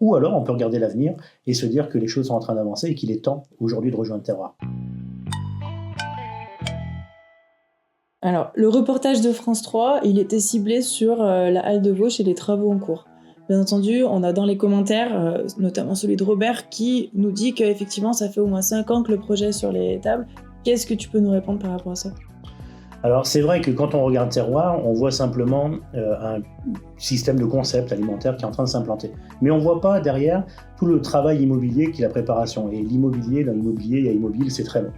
Ou alors on peut regarder l'avenir et se dire que les choses sont en train d'avancer et qu'il est temps aujourd'hui de rejoindre Terroir. Alors, le reportage de France 3, il était ciblé sur la halle de Vauche et les travaux en cours. Bien entendu, on a dans les commentaires, notamment celui de Robert, qui nous dit qu'effectivement, ça fait au moins 5 ans que le projet est sur les tables. Qu'est-ce que tu peux nous répondre par rapport à ça? Alors c'est vrai que quand on regarde Terroir, on voit simplement un système de concept alimentaire qui est en train de s'implanter. Mais on ne voit pas derrière tout le travail immobilier qui est la préparation. Et l'immobilier, dans l'immobilier, il y a immobile, c'est très long.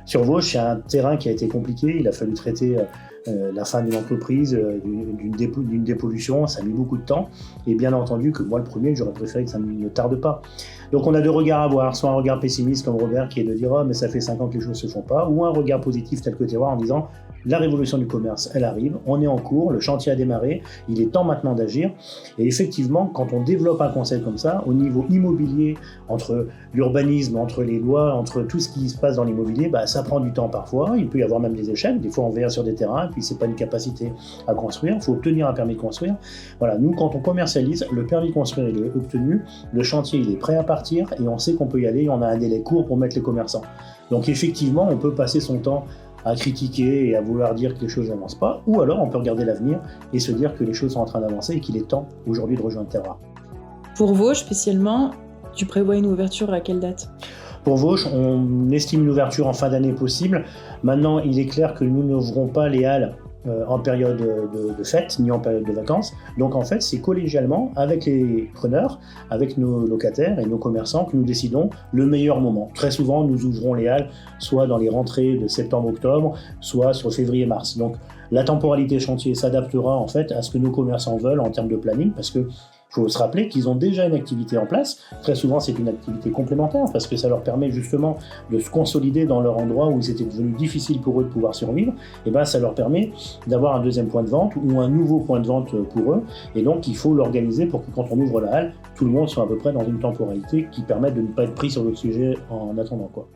Sur Vauche, il y a un terrain qui a été compliqué, il a fallu traiter la fin d'une entreprise, d'une dépollution, ça a mis beaucoup de temps. Et bien entendu que moi, le premier, j'aurais préféré que ça ne tarde pas. Donc on a deux regards à avoir, soit un regard pessimiste comme Robert qui est de dire « Oh mais ça fait 5 ans que les choses ne se font pas », ou un regard positif tel que Terroir en disant « La révolution du commerce, elle arrive, on est en cours, le chantier a démarré, il est temps maintenant d'agir ». Et effectivement, quand on développe un concept comme ça, au niveau immobilier, entre l'urbanisme, entre les lois, entre tout ce qui se passe dans l'immobilier, ça prend du temps parfois, il peut y avoir même des échecs, des fois on verra sur des terrains, puis c'est pas une capacité à construire, il faut obtenir un permis de construire. Voilà, nous quand on commercialise, le permis de construire il est obtenu, le chantier il est prêt à partir et on sait qu'on peut y aller, on a un délai court pour mettre les commerçants. Donc effectivement, on peut passer son temps à critiquer et à vouloir dire que les choses n'avancent pas, ou alors on peut regarder l'avenir et se dire que les choses sont en train d'avancer et qu'il est temps aujourd'hui de rejoindre Terroir. Pour Vauche spécialement, tu prévois une ouverture à quelle date? Pour Vauche, on estime une ouverture en fin d'année possible. Maintenant, il est clair que nous n'ouvrons pas les halles en période de fête ni en période de vacances. Donc en fait, c'est collégialement avec les preneurs, avec nos locataires et nos commerçants que nous décidons le meilleur moment. Très souvent, nous ouvrons les halles soit dans les rentrées de septembre-octobre, soit sur février-mars. Donc la temporalité chantier s'adaptera en fait à ce que nos commerçants veulent en termes de planning, parce que il faut se rappeler qu'ils ont déjà une activité en place. Très souvent, c'est une activité complémentaire parce que ça leur permet justement de se consolider dans leur endroit où c'était devenu difficile pour eux de pouvoir survivre. Et ça leur permet d'avoir un deuxième point de vente ou un nouveau point de vente pour eux. Et donc, il faut l'organiser pour que quand on ouvre la halle, tout le monde soit à peu près dans une temporalité qui permette de ne pas être pris sur le sujet en attendant, quoi.